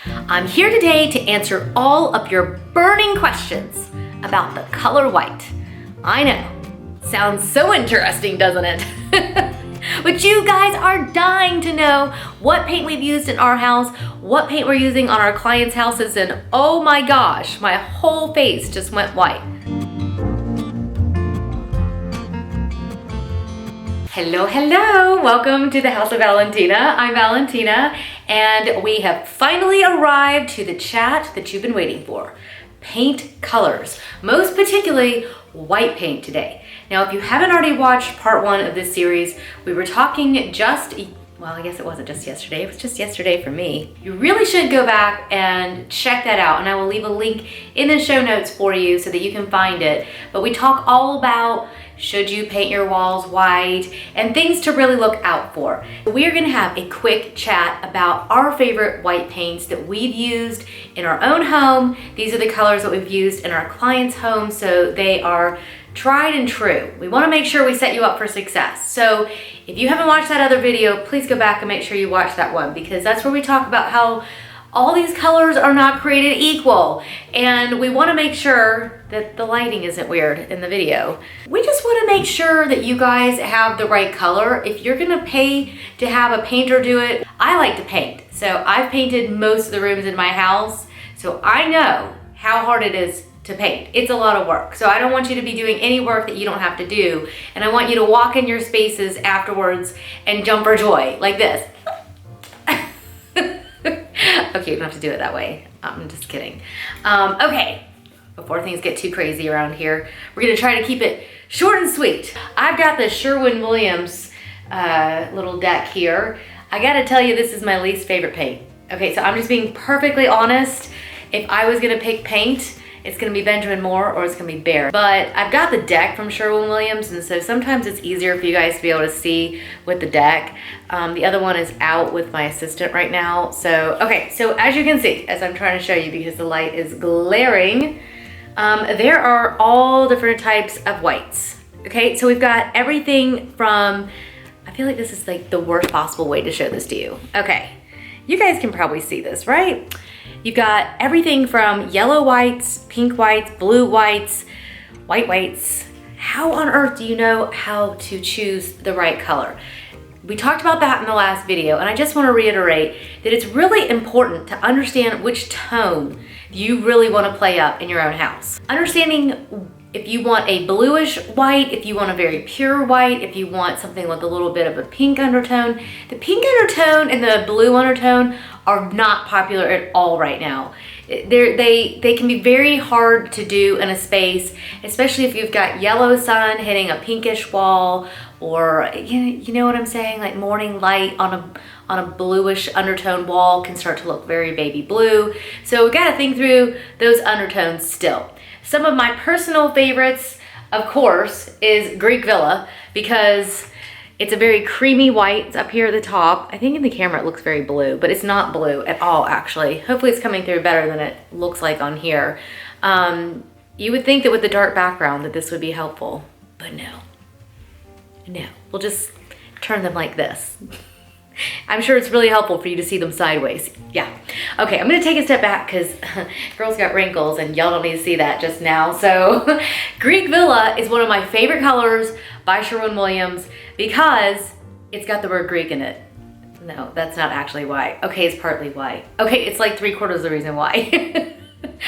I'm here today to answer all of your burning questions about the color white. I know, sounds so interesting, doesn't it? But you guys are dying to know what paint we've used in our house, what paint we're using on our clients' houses, and oh my gosh, my whole face just went white. Hello, hello, welcome to the House of Valentina. I'm Valentina, and we have finally arrived to the chat that you've been waiting for. Paint colors, most particularly white paint today. Now, if you haven't already watched part one of this series, we were talking well, I guess it wasn't just yesterday, it was just yesterday for me. You really should go back and check that out, and I will leave a link in the show notes for you so that you can find it. But we talk all about should you paint your walls white and things to really look out for. We're gonna have a quick chat about our favorite white paints that we've used in our own home. These are the colors that we've used in our clients' homes, so they are tried and true. We wanna make sure we set you up for success. So if you haven't watched that other video, please go back and make sure you watch that one, because that's where we talk about how all these colors are not created equal, and we want to make sure that the lighting isn't weird in the video. We just want to make sure that you guys have the right color. If you're gonna pay to have a painter do it, I like to paint. So I've painted most of the rooms in my house, so I know how hard it is to paint. It's a lot of work. So I don't want you to be doing any work that you don't have to do, and I want you to walk in your spaces afterwards and jump for joy like this. Okay, you don't have to do it that way. I'm just kidding. Okay, before things get too crazy around here, we're gonna try to keep it short and sweet. I've got the Sherwin-Williams little deck here. I gotta tell you, this is my least favorite paint. Okay, so I'm just being perfectly honest. If I was gonna pick paint, it's gonna be Benjamin Moore or it's gonna be Behr. But I've got the deck from Sherwin-Williams, and so sometimes it's easier for you guys to be able to see with the deck. The other one is out with my assistant right now. So, okay, so as you can see, as I'm trying to show you because the light is glaring, there are all different types of whites. Okay, so we've got everything from, I feel like this is like the worst possible way to show this to you. Okay, you guys can probably see this, right? You've got everything from yellow whites, pink whites, blue whites, white whites. How on earth do you know how to choose the right color? We talked about that in the last video, and I just want to reiterate that it's really important to understand which tone you really want to play up in your own house. Understanding if you want a bluish white, if you want a very pure white, if you want something with a little bit of a pink undertone. The pink undertone and the blue undertone are not popular at all right now. They can be very hard to do in a space, especially if you've got yellow sun hitting a pinkish wall, or you know what I'm saying, like morning light on a bluish undertone wall can start to look very baby blue. So we gotta think through those undertones still. Some of my personal favorites, of course, is Greek Villa, because it's a very creamy white. It's up here at the top. I think in the camera it looks very blue, but it's not blue at all, actually. Hopefully it's coming through better than it looks like on here. You would think that with the dark background that this would be helpful, but no. No, we'll just turn them like this. I'm sure it's really helpful for you to see them sideways. Yeah. Okay, I'm gonna take a step back because girls got wrinkles and y'all don't need to see that just now. So Greek Villa is one of my favorite colors by Sherwin-Williams because it's got the word Greek in it. No, that's not actually why. Okay, it's partly why. Okay, it's like 3/4 of the reason why.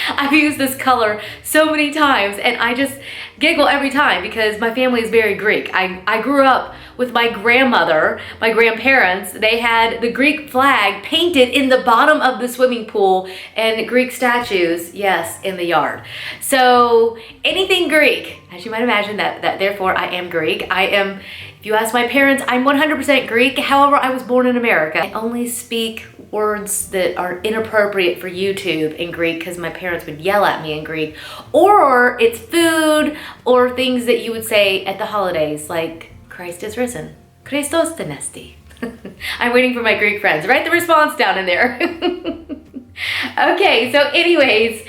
I've used this color so many times, and I just giggle every time because my family is very Greek. I grew up with my grandmother, my grandparents. They had the Greek flag painted in the bottom of the swimming pool and Greek statues, yes, in the yard. So anything Greek, as you might imagine, that therefore I am Greek. If you ask my parents, I'm 100% Greek. However, I was born in America. I only speak words that are inappropriate for YouTube in Greek because my parents would yell at me in Greek. Or it's food or things that you would say at the holidays, like Christ is risen. Christos tenesti. I'm waiting for my Greek friends. Write the response down in there. Okay, so anyways,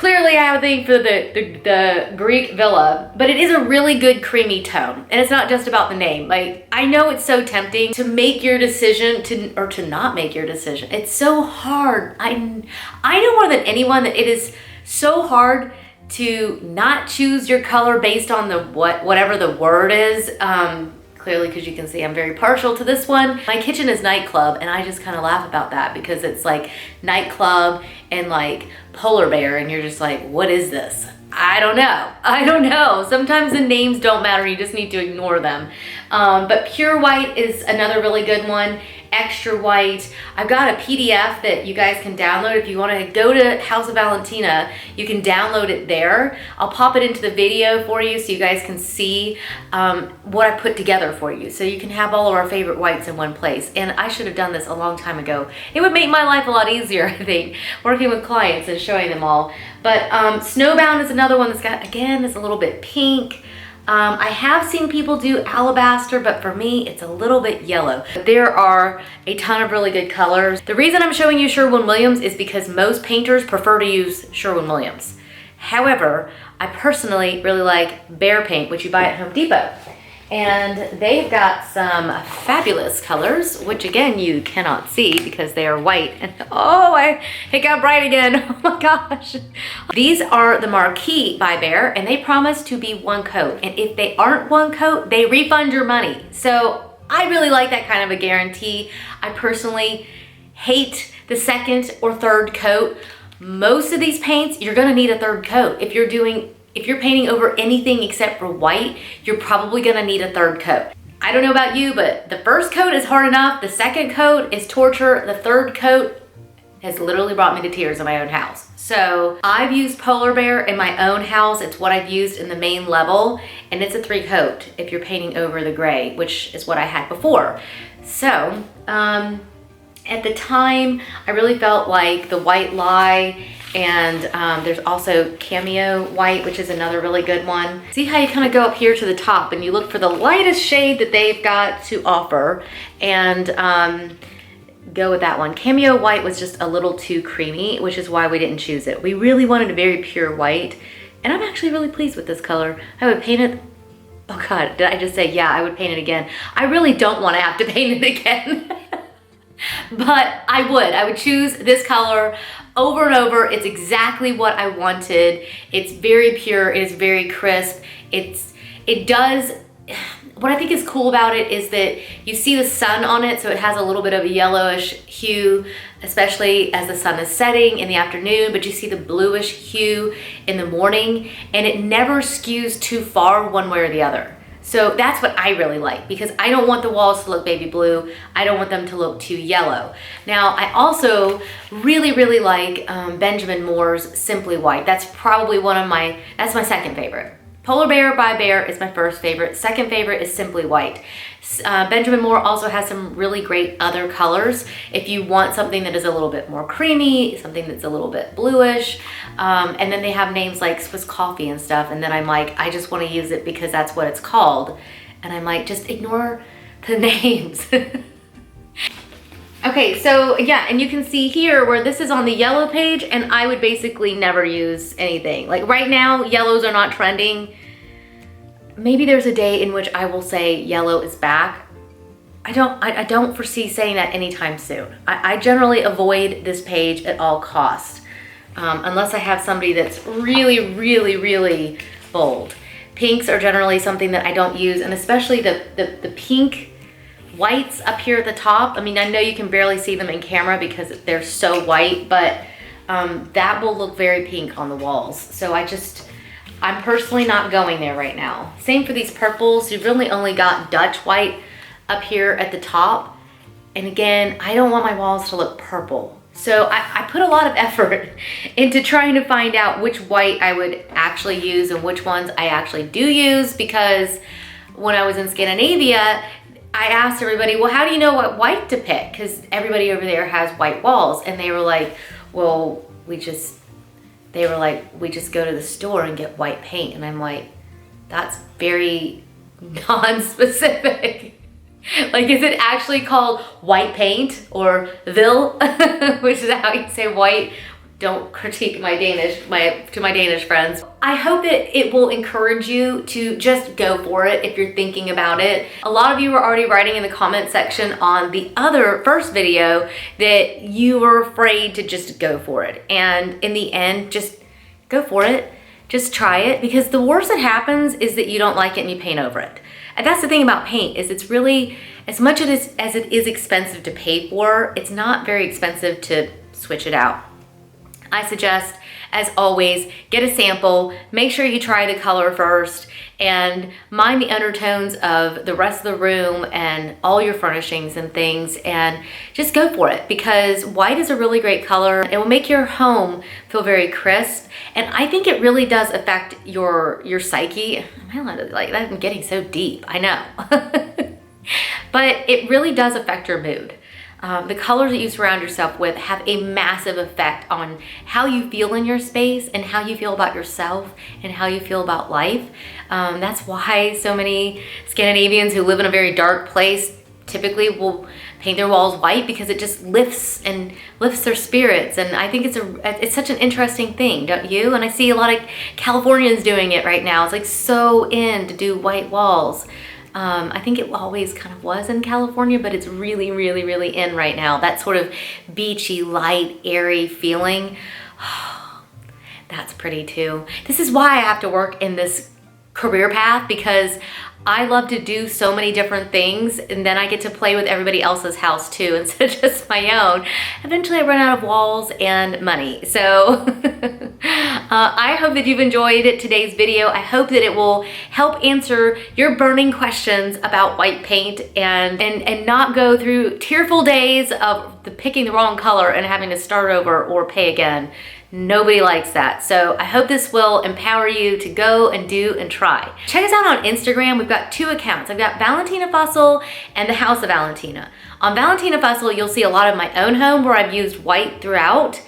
Clearly I have a thing for the Greek villa, but it is a really good creamy tone. And it's not just about the name. Like, I know it's so tempting to make your decision or to not make your decision. It's so hard. I know more than anyone that it is so hard to not choose your color based on the whatever the word is. Clearly, because you can see I'm very partial to this one. My kitchen is nightclub, and I just kind of laugh about that because it's like nightclub and like polar bear, and you're just like, what is this? I don't know. Sometimes the names don't matter. You just need to ignore them. But pure white is another really good one. Extra white. I've got a PDF that you guys can download. If you want to go to House of Valentina, you can download it there. I'll pop it into the video for you so you guys can see what I put together for you. So you can have all of our favorite whites in one place. And I should have done this a long time ago. It would make my life a lot easier, I think, working with clients and showing them all. But Snowbound is another one that's got, again, it's a little bit pink. I have seen people do alabaster, but for me, it's a little bit yellow. There are a ton of really good colors. The reason I'm showing you Sherwin-Williams is because most painters prefer to use Sherwin-Williams. However, I personally really like Behr paint, which you buy at Home Depot. And they've got some fabulous colors, which again, you cannot see because they are white. And oh, it got bright again. Oh my gosh. These are the Marquee by Behr, and they promise to be one coat. And if they aren't one coat, they refund your money. So I really like that kind of a guarantee. I personally hate the second or third coat. Most of these paints, you're gonna need a third coat. If you're painting over anything except for white, you're probably gonna need a third coat. I don't know about you, but the first coat is hard enough. The second coat is torture. The third coat has literally brought me to tears in my own house. So I've used Polar Bear in my own house. It's what I've used in the main level, and it's a 3-coat if you're painting over the gray, which is what I had before. So at the time, I really felt like the White Lie, and there's also Cameo White, which is another really good one. See how you kind of go up here to the top and you look for the lightest shade that they've got to offer and go with that one. Cameo White was just a little too creamy, which is why we didn't choose it. We really wanted a very pure white, and I'm actually really pleased with this color. I would paint it. Oh God, did I just say, yeah, I would paint it again. I really don't want to have to paint it again. But I would choose this color over and over. It's exactly what I wanted. It's very pure, it is very crisp. What I think is cool about it is that you see the sun on it, so it has a little bit of a yellowish hue, especially as the sun is setting in the afternoon, but you see the bluish hue in the morning, and it never skews too far one way or the other. So that's what I really like, because I don't want the walls to look baby blue. I don't want them to look too yellow. Now, I also really, really like Benjamin Moore's Simply White. That's probably that's my second favorite. Polar Bear by Behr is my first favorite. Second favorite is Simply White. Benjamin Moore also has some really great other colors. If you want something that is a little bit more creamy, something that's a little bit bluish, and then they have names like Swiss Coffee and stuff, and then I'm like, I just want to use it because that's what it's called. And I'm like, just ignore the names. Okay, so yeah, and you can see here where this is on the yellow page, and I would basically never use anything. Like right now, yellows are not trending. Maybe there's a day in which I will say yellow is back. I don't foresee saying that anytime soon. I generally avoid this page at all costs, unless I have somebody that's really, really, really bold. Pinks are generally something that I don't use, and especially the pink whites up here at the top. I mean, I know you can barely see them in camera because they're so white, but that will look very pink on the walls. So I'm personally not going there right now. Same for these purples. You've really only got Dutch white up here at the top. And again, I don't want my walls to look purple. So I put a lot of effort into trying to find out which white I would actually use and which ones I actually do use, because when I was in Scandinavia, I asked everybody, well, how do you know what white to pick? Because everybody over there has white walls. And they were like, well, we just go to the store and get white paint. And I'm like, that's very non-specific. Like, is it actually called white paint or vil, which is how you say white? don't critique my Danish, to my Danish friends. I hope that it will encourage you to just go for it if you're thinking about it. A lot of you were already writing in the comment section on the first video that you were afraid to just go for it. And in the end, just go for it. Just try it, because the worst that happens is that you don't like it and you paint over it. And that's the thing about paint, is it's really, as much as it is expensive to pay for, it's not very expensive to switch it out. I suggest, as always, get a sample, make sure you try the color first, and mind the undertones of the rest of the room and all your furnishings and things, and just go for it, because white is a really great color. It will make your home feel very crisp, and I think it really does affect your psyche. Am I allowed to, like, I'm getting so deep, I know. But it really does affect your mood. The colors that you surround yourself with have a massive effect on how you feel in your space and how you feel about yourself and how you feel about life. That's why so many Scandinavians who live in a very dark place typically will paint their walls white, because it just lifts their spirits. And I think it's such an interesting thing, don't you? And I see a lot of Californians doing it right now. It's like so in to do white walls. I think it always kind of was in California, but it's really, really, really in right now. That sort of beachy, light, airy feeling. Oh, that's pretty too. This is why I have to work in this career path, because I love to do so many different things, and then I get to play with everybody else's house too instead of just my own. Eventually I run out of walls and money. So I hope that you've enjoyed today's video. I hope that it will help answer your burning questions about white paint, and not go through tearful days of picking the wrong color and having to start over or pay again. Nobody likes that. So I hope this will empower you to go and do and try. Check us out on Instagram. We've got 2 accounts. I've got Valentina Fussell and the House of Valentina. On Valentina Fussell, you'll see a lot of my own home where I've used white throughout,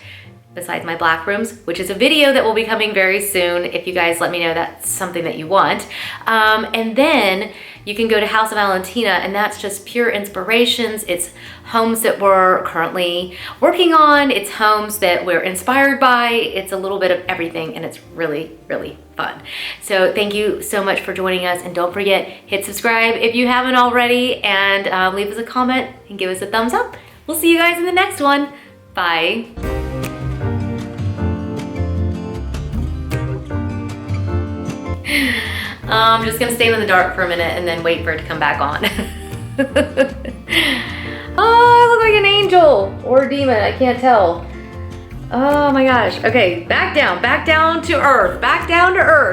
besides my black rooms, which is a video that will be coming very soon if you guys let me know that's something that you want. And then you can go to House of Valentina, and that's just pure inspirations. It's homes that we're currently working on. It's homes that we're inspired by. It's a little bit of everything, and it's really, really fun. So thank you so much for joining us, and don't forget, hit subscribe if you haven't already, and leave us a comment and give us a thumbs up. We'll see you guys in the next one. Bye. I'm just gonna stay in the dark for a minute and then wait for it to come back on. Oh, I look like an angel or a demon, I can't tell. Oh my gosh. Okay, back down to earth, back down to earth.